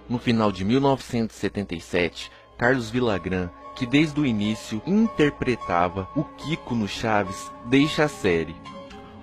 No final de 1977, Carlos Villagrán, que desde o início interpretava o Kiko no Chaves, deixa a série.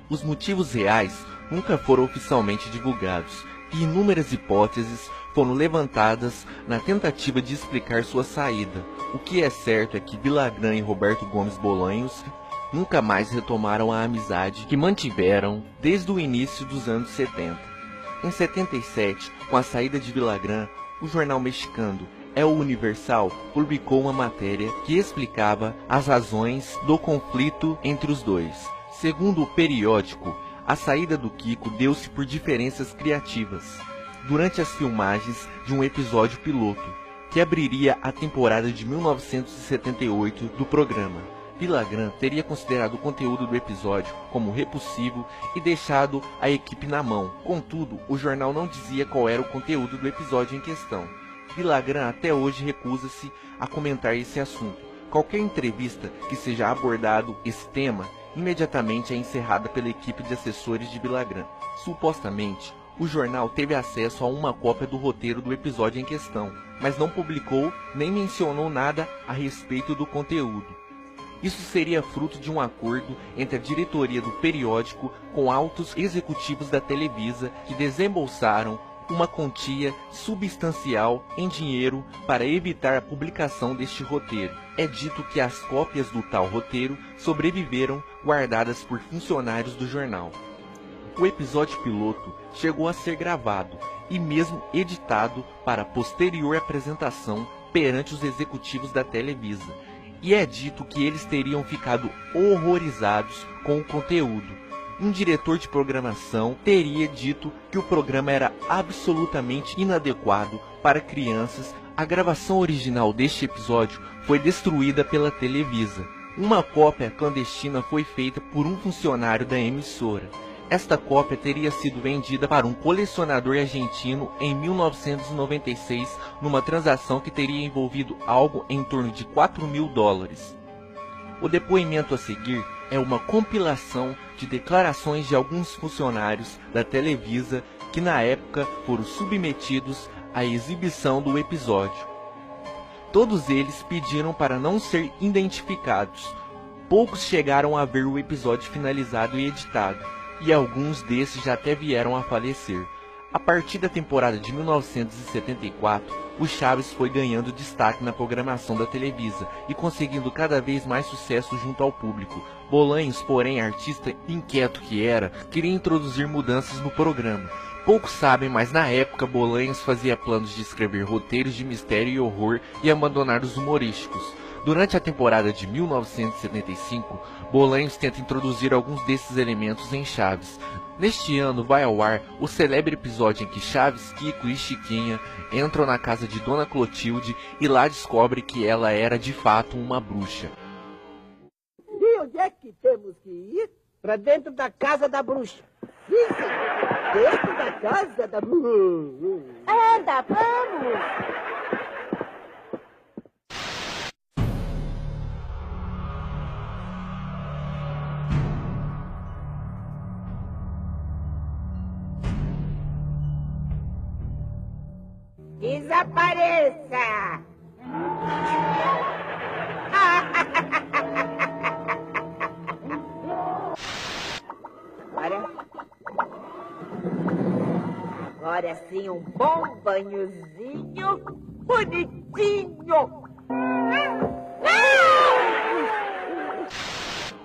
Os motivos reais nunca foram oficialmente divulgados e inúmeras hipóteses foram levantadas na tentativa de explicar sua saída. O que é certo é que Villagrán e Roberto Gomes Bolanhos nunca mais retomaram a amizade que mantiveram desde o início dos anos 70. Em 77, com a saída de Villagrán, o jornal mexicano El Universal publicou uma matéria que explicava as razões do conflito entre os dois. Segundo o periódico, a saída do Kiko deu-se por diferenças criativas durante as filmagens de um episódio piloto, que abriria a temporada de 1978 do programa. Villagrán teria considerado o conteúdo do episódio como repulsivo e deixado a equipe na mão. Contudo, o jornal não dizia qual era o conteúdo do episódio em questão. Villagrán até hoje recusa-se a comentar esse assunto. Qualquer entrevista que seja abordado esse tema, imediatamente é encerrada pela equipe de assessores de Villagrán. Supostamente, o jornal teve acesso a uma cópia do roteiro do episódio em questão, mas não publicou nem mencionou nada a respeito do conteúdo. Isso seria fruto de um acordo entre a diretoria do periódico com altos executivos da Televisa que desembolsaram uma quantia substancial em dinheiro para evitar a publicação deste roteiro. É dito que as cópias do tal roteiro sobreviveram guardadas por funcionários do jornal. O episódio piloto chegou a ser gravado e mesmo editado para posterior apresentação perante os executivos da Televisa, e é dito que eles teriam ficado horrorizados com o conteúdo. Um diretor de programação teria dito que o programa era absolutamente inadequado para crianças. A gravação original deste episódio foi destruída pela Televisa. Uma cópia clandestina foi feita por um funcionário da emissora. Esta cópia teria sido vendida para um colecionador argentino em 1996, numa transação que teria envolvido algo em torno de $4.000. O depoimento a seguir é uma compilação de declarações de alguns funcionários da Televisa que na época foram submetidos à exibição do episódio. Todos eles pediram para não ser identificados. Poucos chegaram a ver o episódio finalizado e editado, e alguns desses já até vieram a falecer. A partir da temporada de 1974, o Chaves foi ganhando destaque na programação da Televisa e conseguindo cada vez mais sucesso junto ao público. Bolanhos, porém, artista inquieto que era, queria introduzir mudanças no programa. Poucos sabem, mas na época Bolanhos fazia planos de escrever roteiros de mistério e horror e abandonar os humorísticos. Durante a temporada de 1975, Bolanhos tenta introduzir alguns desses elementos em Chaves. Neste ano vai ao ar o célebre episódio em que Chaves, Kiko e Chiquinha entram na casa de Dona Clotilde e lá descobre que ela era de fato uma bruxa. E onde é que temos que ir? Para dentro da casa da bruxa. Sim, dentro da casa da bruxa. Anda, vamos! Desapareça! Agora sim, um bom banhozinho bonitinho!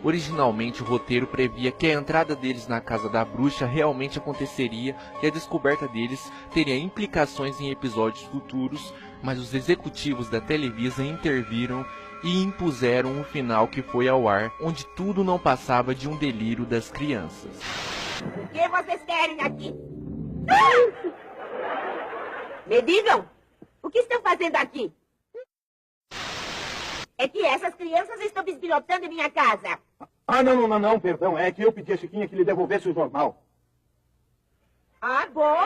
Originalmente, o roteiro previa que a entrada deles na casa da bruxa realmente aconteceria e a descoberta deles teria implicações em episódios futuros, mas os executivos da Televisa interviram e impuseram um final que foi ao ar, onde tudo não passava de um delírio das crianças. O que vocês querem aqui? Me digam, o que estão fazendo aqui? É que essas crianças estão bisbilhotando em minha casa. Não, perdão. É que eu pedi a Chiquinha que lhe devolvesse o jornal. Ah, bom!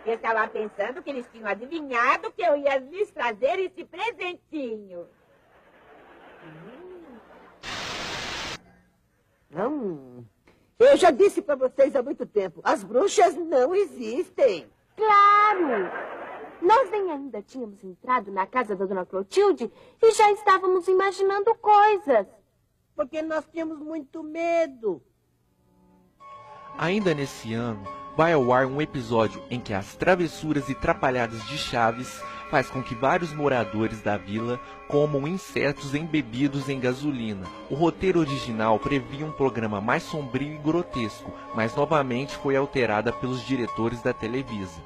Eu estava pensando que eles tinham adivinhado que eu ia lhes trazer esse presentinho. Não. Eu já disse para vocês há muito tempo, as bruxas não existem. Claro! Nós nem ainda tínhamos entrado na casa da Dona Clotilde e já estávamos imaginando coisas. Porque nós tínhamos muito medo. Ainda nesse ano, vai ao ar um episódio em que as travessuras e trapalhadas de Chaves faz com que vários moradores da vila comam insetos embebidos em gasolina. O roteiro original previa um programa mais sombrio e grotesco, mas novamente foi alterada pelos diretores da Televisa.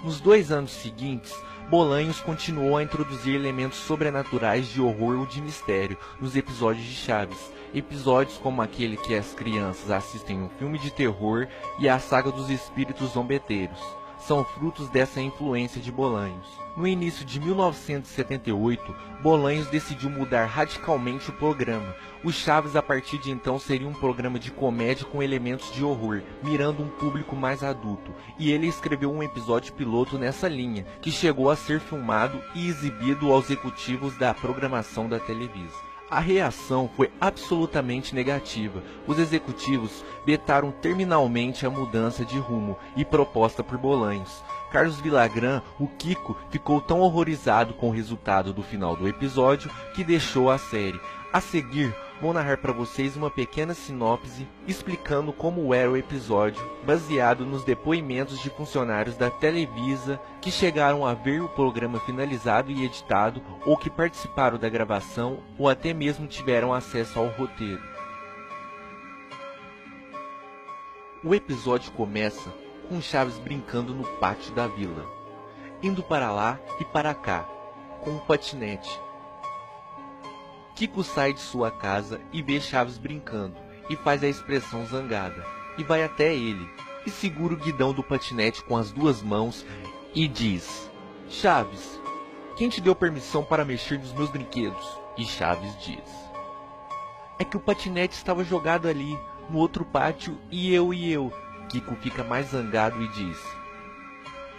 Nos 2 anos seguintes, Bolanhos continuou a introduzir elementos sobrenaturais de horror ou de mistério nos episódios de Chaves. Episódios como aquele que as crianças assistem um filme de terror e a saga dos espíritos zombeteiros são frutos dessa influência de Bolanhos. No início de 1978, Bolanhos decidiu mudar radicalmente o programa. O Chaves a partir de então seria um programa de comédia com elementos de horror, mirando um público mais adulto, e ele escreveu um episódio piloto nessa linha, que chegou a ser filmado e exibido aos executivos da programação da Televisa. A reação foi absolutamente negativa. Os executivos vetaram terminalmente a mudança de rumo e proposta por Bolanhos. Carlos Villagrán, o Kiko, ficou tão horrorizado com o resultado do final do episódio que deixou a série. A seguir, vou narrar para vocês uma pequena sinopse explicando como era o episódio, baseado nos depoimentos de funcionários da Televisa que chegaram a ver o programa finalizado e editado, ou que participaram da gravação, ou até mesmo tiveram acesso ao roteiro. O episódio começa com Chaves brincando no pátio da vila, indo para lá e para cá, com um patinete. Kiko sai de sua casa e vê Chaves brincando, e faz a expressão zangada, e vai até ele, e segura o guidão do patinete com as 2 mãos, e diz: Chaves, quem te deu permissão para mexer nos meus brinquedos? E Chaves diz: é que o patinete estava jogado ali, no outro pátio, e eu. Kiko fica mais zangado e diz: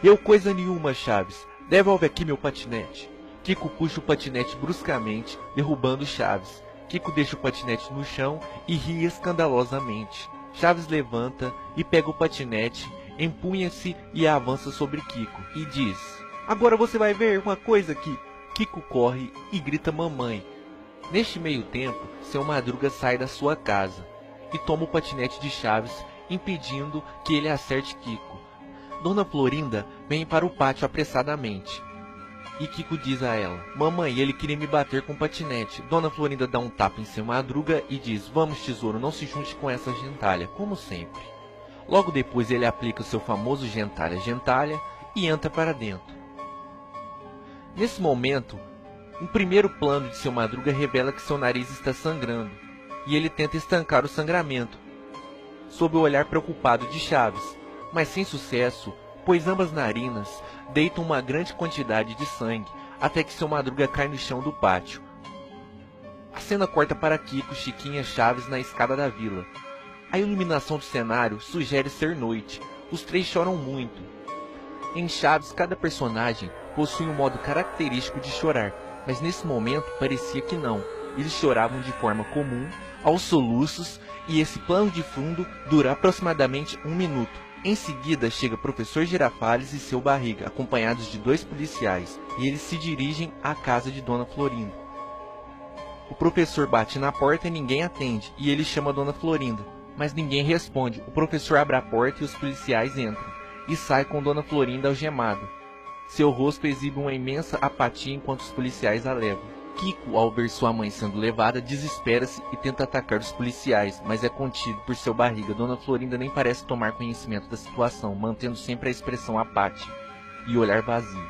eu coisa nenhuma, Chaves, devolve aqui meu patinete. Kiko puxa o patinete bruscamente, derrubando Chaves. Kiko deixa o patinete no chão e ri escandalosamente. Chaves levanta e pega o patinete, empunha-se e avança sobre Kiko, e diz: agora você vai ver uma coisa aqui. Kiko corre e grita mamãe. Neste meio tempo, Seu Madruga sai da sua casa e toma o patinete de Chaves, impedindo que ele acerte Kiko. Dona Florinda vem para o pátio apressadamente. E Kiko diz a ela: mamãe, ele queria me bater com o patinete. Dona Florinda dá um tapa em Seu Madruga e diz: vamos, tesouro, não se junte com essa gentalha, como sempre. Logo depois ele aplica o seu famoso gentalha e entra para dentro. Nesse momento, um primeiro plano de Seu Madruga revela que seu nariz está sangrando, e ele tenta estancar o sangramento, sob o olhar preocupado de Chaves, mas sem sucesso, pois ambas narinas deitam uma grande quantidade de sangue, até que Seu Madruga cai no chão do pátio. A cena corta para Kiko, Chiquinha e Chaves na escada da vila. A iluminação do cenário sugere ser noite. Os 3 choram muito. Em Chaves, cada personagem possui um modo característico de chorar, mas nesse momento parecia que não. Eles choravam de forma comum, aos soluços, e esse plano de fundo dura aproximadamente 1 minuto. Em seguida chega Professor Girafales e Seu Barriga, acompanhados de 2 policiais, e eles se dirigem à casa de Dona Florinda. O professor bate na porta e ninguém atende, e ele chama Dona Florinda, mas ninguém responde. O professor abre a porta e os policiais entram, e sai com Dona Florinda algemada. Seu rosto exibe uma imensa apatia enquanto os policiais a levam. Kiko, ao ver sua mãe sendo levada, desespera-se e tenta atacar os policiais, mas é contido por Seu Barriga. Dona Florinda nem parece tomar conhecimento da situação, mantendo sempre a expressão apática e olhar vazio.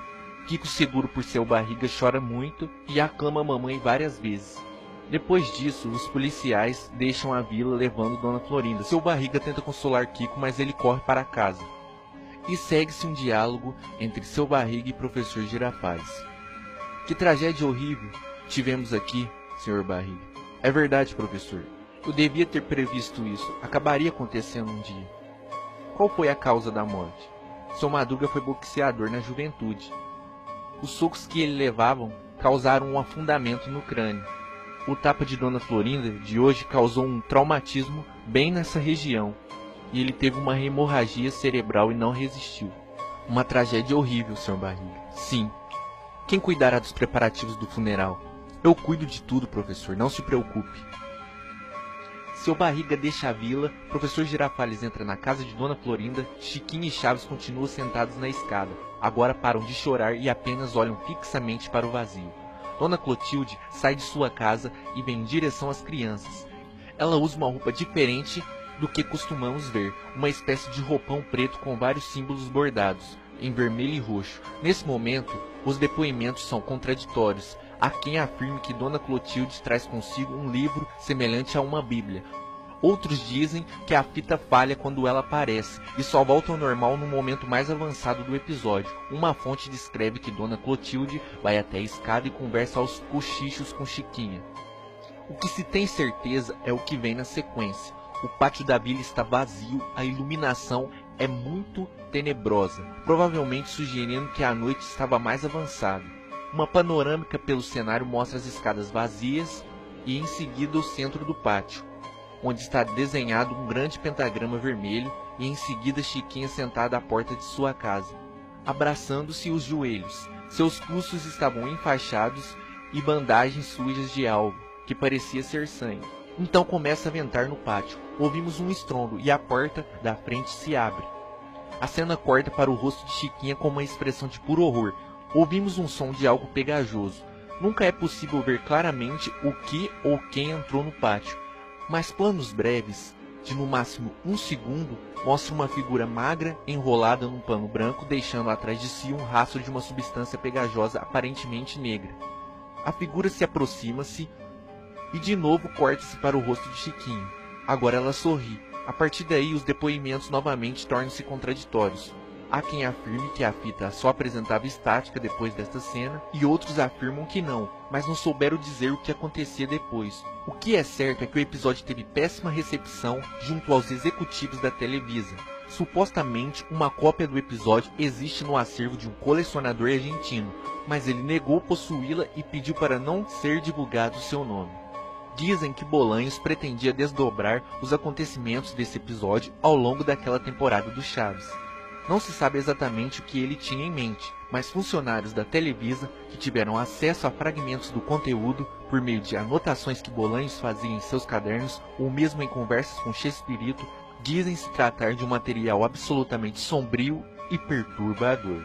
Kiko, seguro por Seu Barriga, chora muito e aclama a mamãe várias vezes. Depois disso, os policiais deixam a vila levando Dona Florinda. Seu Barriga tenta consolar Kiko, mas ele corre para casa. E segue-se um diálogo entre Seu Barriga e Professor Girafales. Que tragédia horrível tivemos aqui, Sr. Barriga. É verdade, professor. Eu devia ter previsto isso. Acabaria acontecendo um dia. Qual foi a causa da morte? Seu Madruga foi boxeador na juventude. Os socos que ele levavam causaram um afundamento no crânio. O tapa de Dona Florinda de hoje causou um traumatismo bem nessa região, e ele teve uma hemorragia cerebral e não resistiu. Uma tragédia horrível, Sr. Barriga. Sim. Quem cuidará dos preparativos do funeral? Eu cuido de tudo, professor, não se preocupe. Seu Barriga deixa a vila, professor Girafales entra na casa de Dona Florinda, Chiquinha e Chaves continuam sentados na escada. Agora param de chorar e apenas olham fixamente para o vazio. Dona Clotilde sai de sua casa e vem em direção às crianças. Ela usa uma roupa diferente do que costumamos ver, uma espécie de roupão preto com vários símbolos bordados, em vermelho e roxo. Nesse momento, os depoimentos são contraditórios. Há quem afirme que Dona Clotilde traz consigo um livro semelhante a uma Bíblia. Outros dizem que a fita falha quando ela aparece e só volta ao normal no momento mais avançado do episódio. Uma fonte descreve que Dona Clotilde vai até a escada e conversa aos cochichos com Chiquinha. O que se tem certeza é o que vem na sequência. O pátio da vila está vazio, a iluminação é muito tenebrosa, provavelmente sugerindo que a noite estava mais avançada. Uma panorâmica pelo cenário mostra as escadas vazias e em seguida o centro do pátio, onde está desenhado um grande pentagrama vermelho e em seguida Chiquinha sentada à porta de sua casa, abraçando-se os joelhos. Seus pulsos estavam enfaixados e bandagens sujas de algo, que parecia ser sangue. Então começa a ventar no pátio. Ouvimos um estrondo e a porta da frente se abre. A cena corta para o rosto de Chiquinha com uma expressão de puro horror. Ouvimos um som de algo pegajoso. Nunca é possível ver claramente o que ou quem entrou no pátio, mas planos breves, de no máximo 1 segundo, mostram uma figura magra enrolada num pano branco, deixando atrás de si um rastro de uma substância pegajosa aparentemente negra. A figura se aproxima-se e de novo corta-se para o rosto de Chiquinha. Agora ela sorri. A partir daí, os depoimentos novamente tornam-se contraditórios. Há quem afirme que a fita só apresentava estática depois desta cena, e outros afirmam que não, mas não souberam dizer o que acontecia depois. O que é certo é que o episódio teve péssima recepção junto aos executivos da Televisa. Supostamente, uma cópia do episódio existe no acervo de um colecionador argentino, mas ele negou possuí-la e pediu para não ser divulgado seu nome. Dizem que Bolanhos pretendia desdobrar os acontecimentos desse episódio ao longo daquela temporada do Chaves. Não se sabe exatamente o que ele tinha em mente, mas funcionários da Televisa, que tiveram acesso a fragmentos do conteúdo por meio de anotações que Bolanhos fazia em seus cadernos ou mesmo em conversas com Chespirito, dizem se tratar de um material absolutamente sombrio e perturbador.